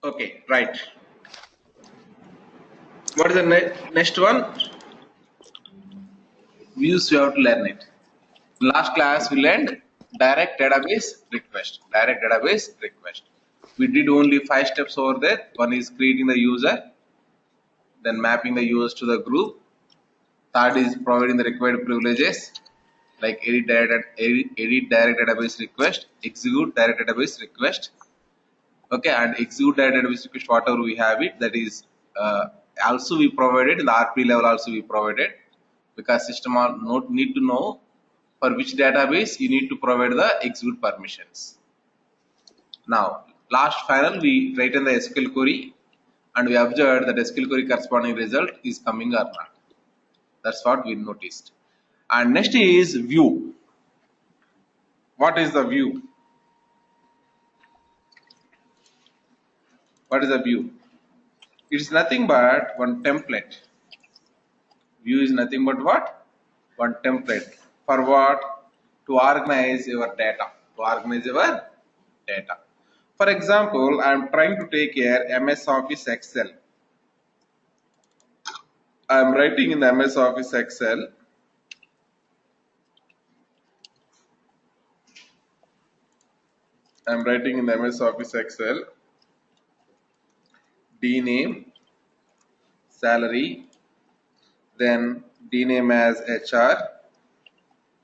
Okay, right. What is the next one? Views, we have to learn it. Last class we learned direct database request. Direct database request. We did only 5 steps over there. One is creating the user, then mapping the users to the group. Third is providing the required privileges like edit direct database request, execute direct database request. Okay, and execute direct database request whatever we have it, that is also we provided in the RP level, also we provided, because system not need to know for which database you need to provide the execute permissions. Now last final we written the SQL query and we observed that SQL query corresponding result is coming or not. That's what we noticed. And next is view. What is the view? What is the view? It is nothing but one template. View is nothing but what? One template. For what? To organize your data. To organize your data. For example, I am trying to take here MS Office Excel. I am writing in the MS Office Excel. I am writing in the MS Office Excel. D name, salary, then D name as HR.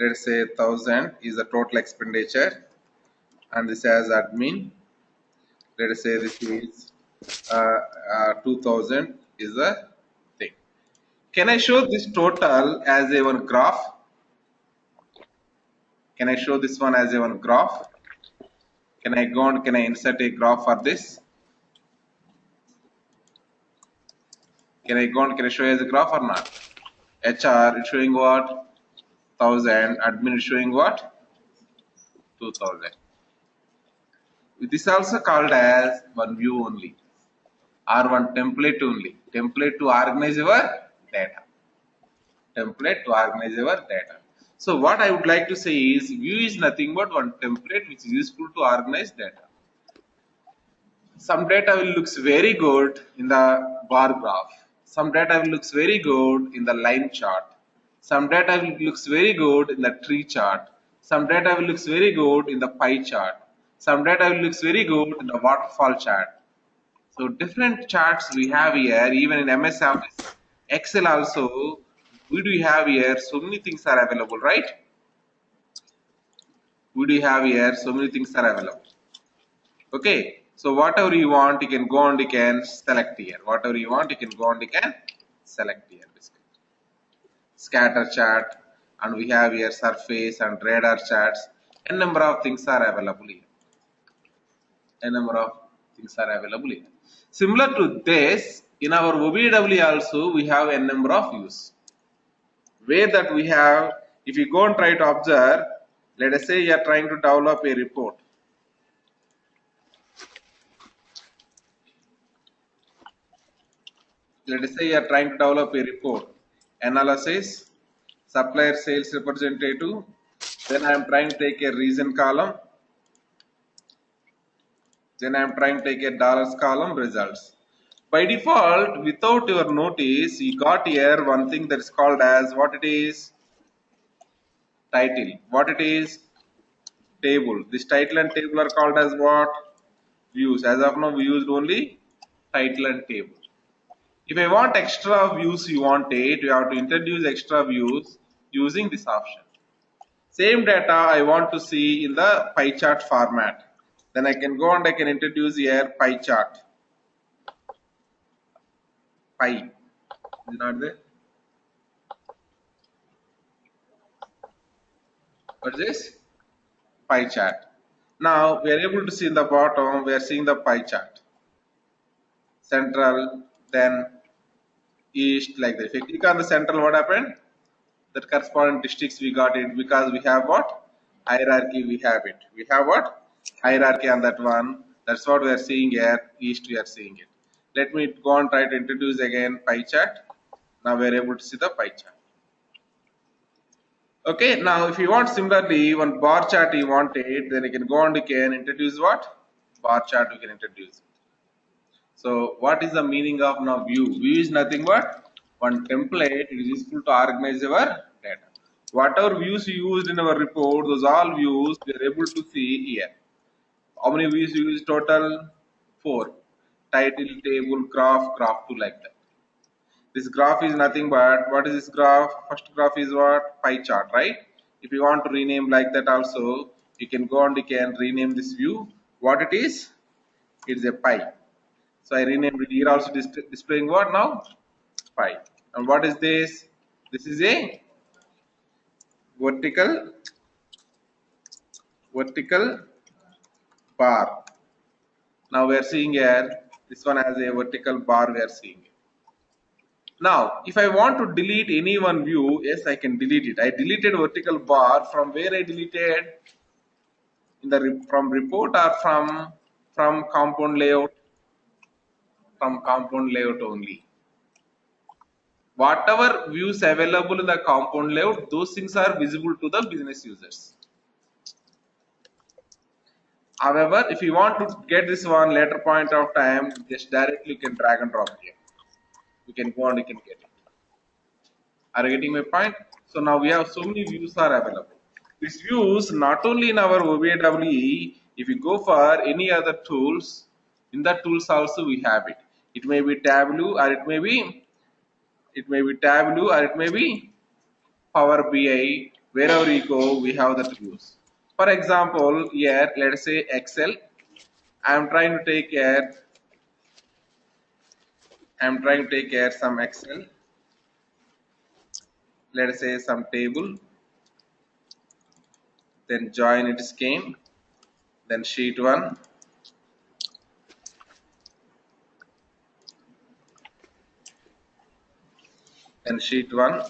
Let's say 1000 is the total expenditure, and this as admin. Let us say this is 2000 is the thing. Can I show this total as a one graph? Can I show this one as a one graph? Can I go on? Can I insert a graph for this? Can I go on? Can I show you as a graph or not? HR is showing what? 1000. Admin is showing what? 2000. This is also called as one view only, or one template only. Template to organize your data. Template to organize your data. So what I would like to say is view is nothing but one template which is useful to organize data. Some data will looks very good in the bar graph. Some data will looks very good in the line chart. Some data will looks very good in the tree chart. Some data will looks very good in the pie chart. Some data will looks very good in the waterfall chart. So different charts we have here, even in MS Office, Excel also, we do have here, so many things are available, right? We do have here, so many things are available. Okay, so whatever you want, you can go and you can select here. Whatever you want, you can go and you can select here. Scatter chart, and we have here surface and radar charts. A number of things are available here. A number of things are available here. Similar to this, in our OBIEE also, we have a number of views. Where that we have, if you go and try to observe, let us say you are trying to develop a report. Let us say you are trying to develop a report. Analysis, supplier sales representative, then I am trying to take a reason column, then I am trying to take a dollars column, results. By default, without your notice, you got here one thing that is called as what it is? Title. What it is? Table. This title and table are called as what? Views. As of now, we used only title and table. If I want extra views, you want it, you have to introduce extra views using this option. Same data I want to see in the pie chart format. Then I can go and I can introduce here pie chart. Pie. Is it not there? What is this? Pie chart. Now we are able to see in the bottom, we are seeing the pie chart. Central, then east, like that. If you click on the central, what happened? That corresponding districts we got it, because we have what? Hierarchy, we have it. We have what? Hierarchy on that one. That's what we are seeing here. East, we are seeing it. Let me go and try to introduce again pie chart. Now we are able to see the pie chart. Okay, now if you want similarly one bar chart you want it, then you can go and you can introduce what? Bar chart we can introduce. So what is the meaning of now view? View is nothing but one template. It is useful to organize our data. Whatever views you used in our report, those all views we are able to see here. How many views you use total? 4. Title, table, graph 2 like that. This graph is nothing but, what is this graph? First graph is what? Pie chart, right? If you want to rename like that also, you can go and you can rename this view. What it is? It's a pie. So I renamed it here also displaying what now? Pie. And what is this? This is a vertical bar. Now we are seeing here, this one has a vertical bar we are seeing. Now, if I want to delete any one view, yes, I can delete it. I deleted vertical bar. From where I deleted? In the from report or from compound layout? From compound layout only. Whatever views available in the compound layout, those things are visible to the business users. However, if you want to get this one later point of time, just directly you can drag and drop here. You can go and you can get it. Are you getting my point? So now we have so many views are available. These views not only in our OBIEE, if you go for any other tools, in the tools also we have it. It may be Tableau or it may be Tableau or it may be Power BI. Wherever you go, we have the views. For example, here let us say Excel. I am trying to take care some Excel. Let us say some table. Then join its scheme. Then sheet 1. Then sheet 1.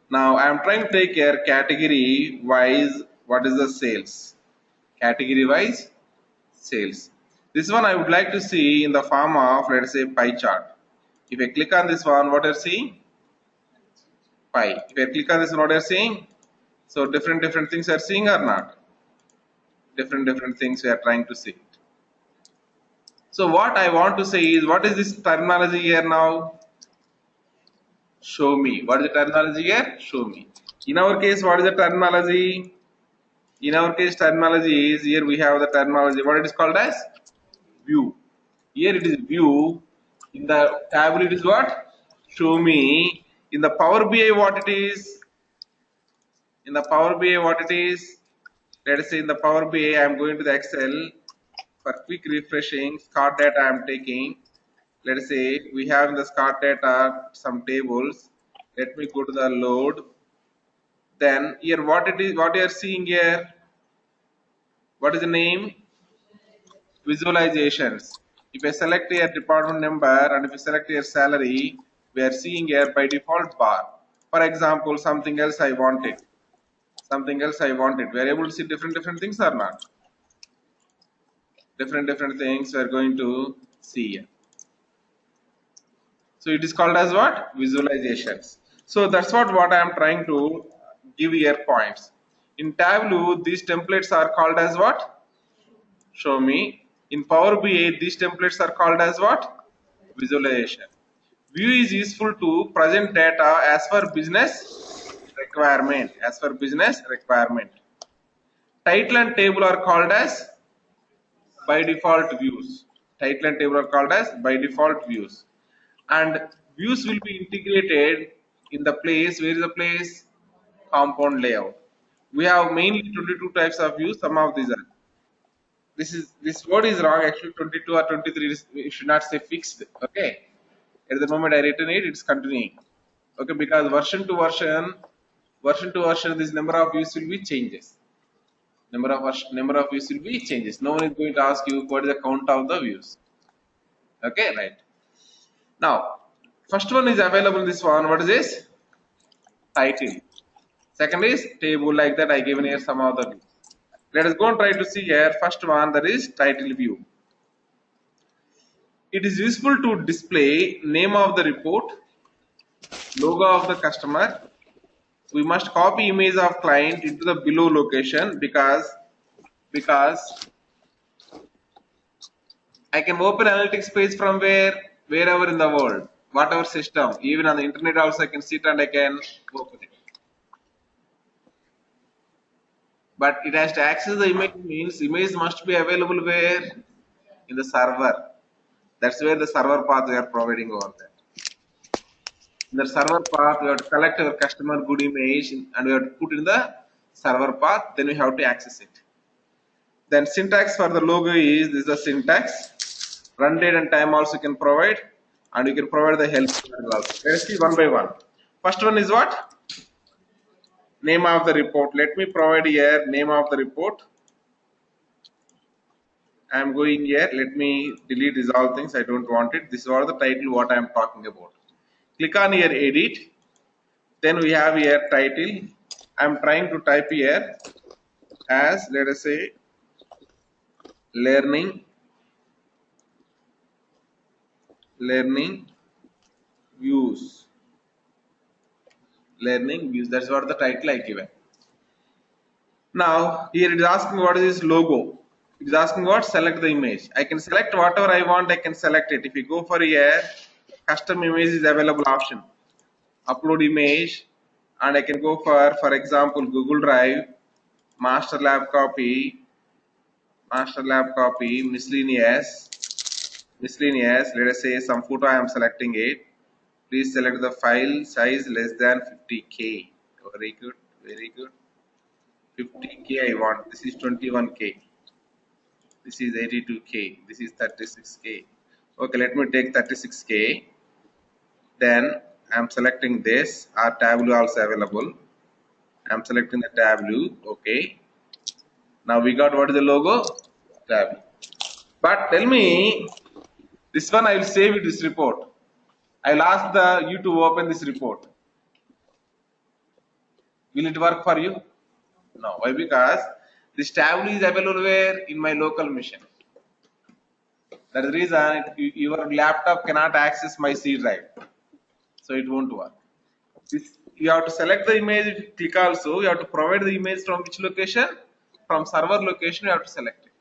Now I am trying to take care category wise. What is the sales? Category wise sales. This one I would like to see in the form of, let us say, pie chart. If I click on this one, what are you seeing? Pie. If I click on this one, what are you seeing? So different things are seeing or not? Different things we are trying to see. So what I want to say is, what is this terminology here now? Show me. What is the terminology here? Show me. In our case, what is the terminology? In our case, terminology is, here we have the terminology. What it is called as? View. Here it is view. In the table it is what? Show me. In the Power BI what it is? In the Power BI what it is? Let us say in the Power BI I am going to the Excel. For quick refreshing, SCOT data I am taking. Let us say we have in the SCOT data some tables. Let me go to the load. Then here what it is, what you are seeing here? What is the name? Visualizations. If I select here department number and if I select here salary, we are seeing here by default bar. For example, something else I wanted. Something else I wanted. We are able to see different things or not? Different things we are going to see here. So it is called as what? Visualizations. So that's what I am trying to give here points. In Tableau, these templates are called as what? Show me. In Power BI, these templates are called as what? Visualization. View is useful to present data as per business requirement. As per business requirement. Title and table are called as by default views. Title and table are called as by default views. And views will be integrated in the place. Where is the place? Compound layout. We have mainly 22 types of views. Some of these are. This word is wrong. Actually, 22 or 23. You should not say fixed. Okay. At the moment I written it, it's continuing. Okay, because version to version, this number of views will be changes. Number of views will be changes. No one is going to ask you what is the count of the views. Okay, right. Now, first one is available. This one, what is this? Title. Second is table, like that. I given here some other views. Let us go and try to see here. First one, that is title view. It is useful to display name of the report, logo of the customer, We must copy image of client into the below location because I can open analytics page from wherever in the world, whatever system, even on the internet also I can sit and I can open it. But it has to access the image means image must be available where in the server. That's where the server path we are providing over there. In the server path, we have to collect our customer good image and we have to put in the server path. Then we have to access it. Then syntax for the logo is this is the syntax. Run date and time also you can provide, and you can provide the help also. Let's see one by one. First one is what? Name of the report. Let me provide here name of the report. I am going here. Let me delete these all things. I don't want it. This is all the title what I am talking about. Click on here edit. Then we have here title. I am trying to type here as let us say learning views. Learning views. That's what the title I given. Now here it is asking what is this logo. It is asking what? Select the image. I can select whatever I want. I can select it. If you go for here, custom image is available option. Upload image, and I can go for example, Google Drive, master lab copy, miscellaneous. Let us say some photo I am selecting it. Please select the file size less than 50K. Very good, very good. 50K I want. This is 21K. This is 82K. This is 36K. Okay, let me take 36K. Then I am selecting this. Our tableau also available. I am selecting the tableau. Okay. Now we got what is the logo? Tableau. But tell me, this one I will save it this report. I will ask you to open this report. Will it work for you? No. Why? Because this tableau is available where? In my local machine. That is the reason your laptop cannot access my C drive. So it won't work. You have to select the image, click also, you have to provide the image from which location? From server location you have to select it.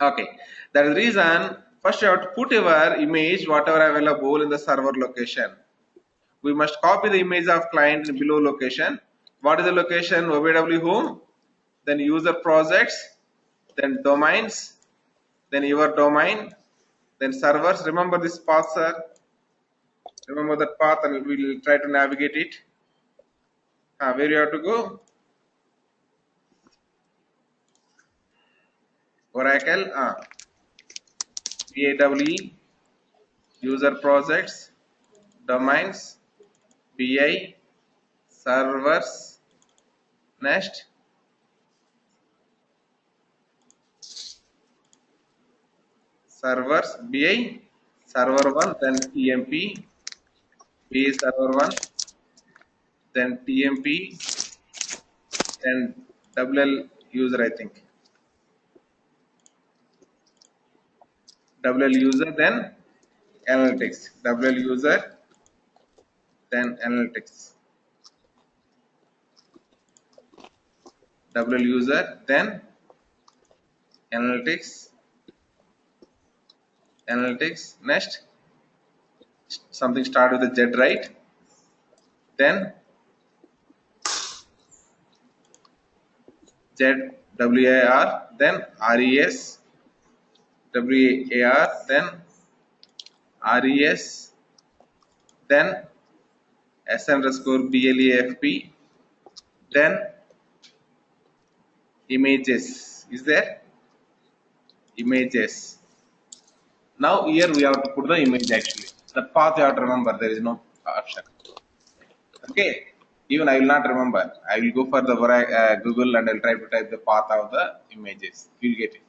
Okay, that is the reason first you have to put your image whatever available in the server location. We must copy the image of client in below location. What is the location? OBIEE home, then user projects, then domains, then your domain, then servers. Remember this path, sir. Remember that path and we will try to navigate it. Where you have to go? Oracle, BAWE, user projects, domains, BI, servers, next, servers, BI, server 1, then TMP, BA server 1, then TMP, then WL user I think. WL user, then analytics. WL user, then analytics. WL user, then analytics. Analytics. Next, something start with a Z, right? Then Z WAR, then RES WAR, then RES, then S underscore BLEFP, then images. Is there? Images. Now here we have to put the image actually. The path you have to remember, there is no option. Okay. Even I will not remember. I will go for the Google and I will try to type the path of the images. You will get it.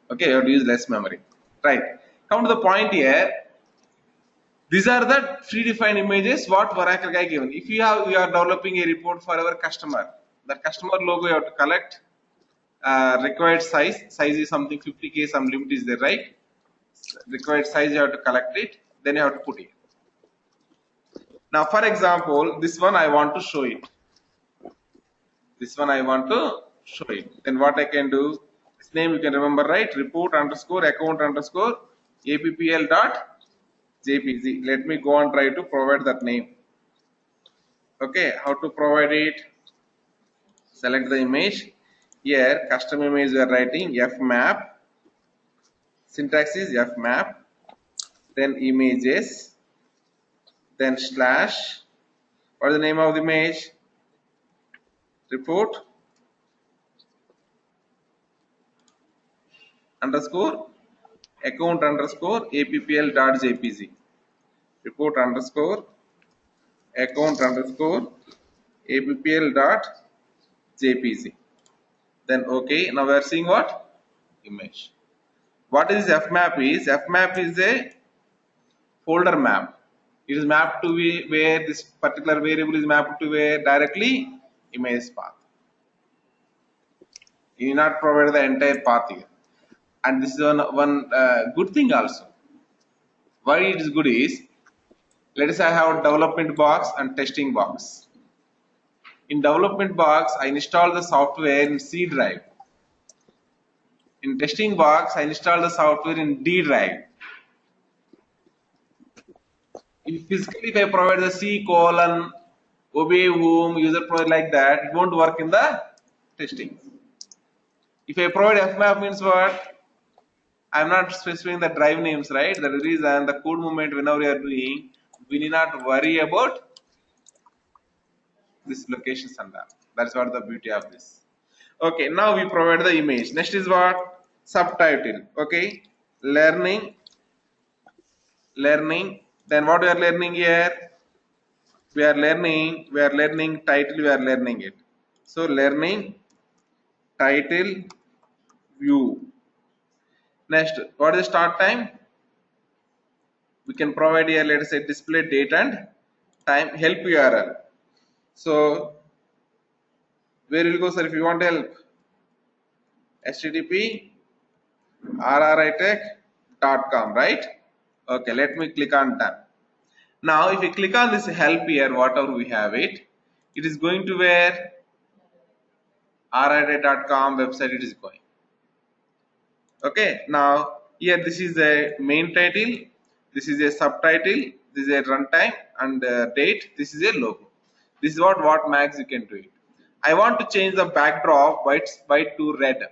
Okay, you have to use less memory. Right. Come to the point here. These are the predefined images what Oracle guy given. If you are developing a report for our customer, the customer logo you have to collect. Required size. Size is something 50K, some limit is there, right? Required size you have to collect it. Then you have to put it. Now, for example, this one I want to show it. This one I want to show it. Then what I can do? This name you can remember, right? Report underscore account underscore appl dot jpg. Let me go and try to provide that name. Okay, how to provide it? Select the image. Here, custom image we are writing fmap. Syntax is fmap. Then images. Then slash. What is the name of the image? Report underscore account underscore appl dot jpg. Report underscore account underscore appl dot jpg. Then okay. Now we are seeing what? Image. What is fmap is? Fmap is a folder map. It is mapped to where this particular variable is mapped to where directly image path. You need not provide the entire path here. And this is one good thing also. Why it is good is, let us say I have a development box and testing box. In development box, I install the software in C drive. In testing box, I install the software in D drive. If I provide the C colon OBIEE whom user provide like that, it won't work in the testing. If I provide fmap means what? I am not specifying the drive names, right? The reason the code movement whenever we are doing, we need not worry about this locations and that. That's what the beauty of this. Okay, now we provide the image. Next is what? Subtitle. Okay, learning. Then what we are learning here? We are learning title. We are learning it. So learning title view. Next, what is the start time? We can provide here, let us say, display date and time. Help URL. So where will go, sir, if you want help? http rritech.com, right? Okay, let me click on done. Now if you click on this help here, whatever we have it is going to where? rritech.com website it is going. Okay, now here this is the main title, this is a subtitle, this is a runtime and date, this is a logo. This is what max you can do it. I want to change the backdrop white to red.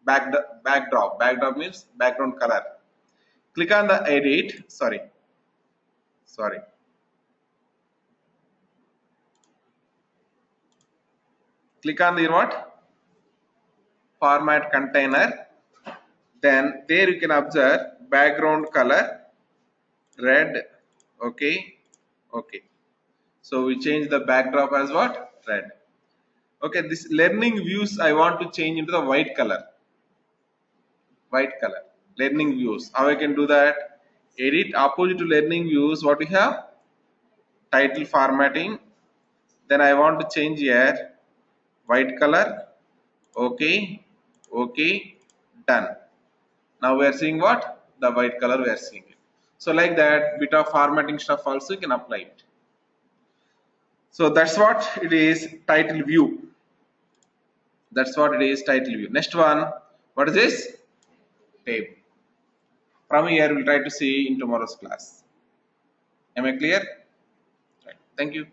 Backdrop means background color. Click on the edit. Sorry. Click on the what? Format container. Then there you can observe background color red. Okay. So we change the backdrop as what? Red. Okay, this learning views I want to change into the white color. Learning views. How I can do that? Edit, opposite to learning views, what we have? Title formatting. Then I want to change here white color. Okay, done. Now we are seeing what? The white color we are seeing it. So like that, bit of formatting stuff also you can apply it. So that's what it is, title view. That's what it is, title view. Next one, what is this? Table. From here we'll try to see in tomorrow's class. Am I clear? Right. Thank you.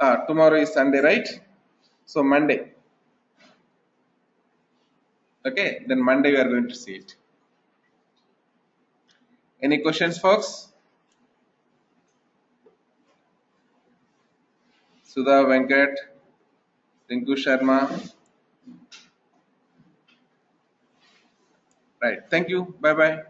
Tomorrow is Sunday, right? So Monday. Okay, then Monday we are going to see it. Any questions, folks? Sudha, Venkat, Rinku Sharma. Right. Thank you. Bye bye.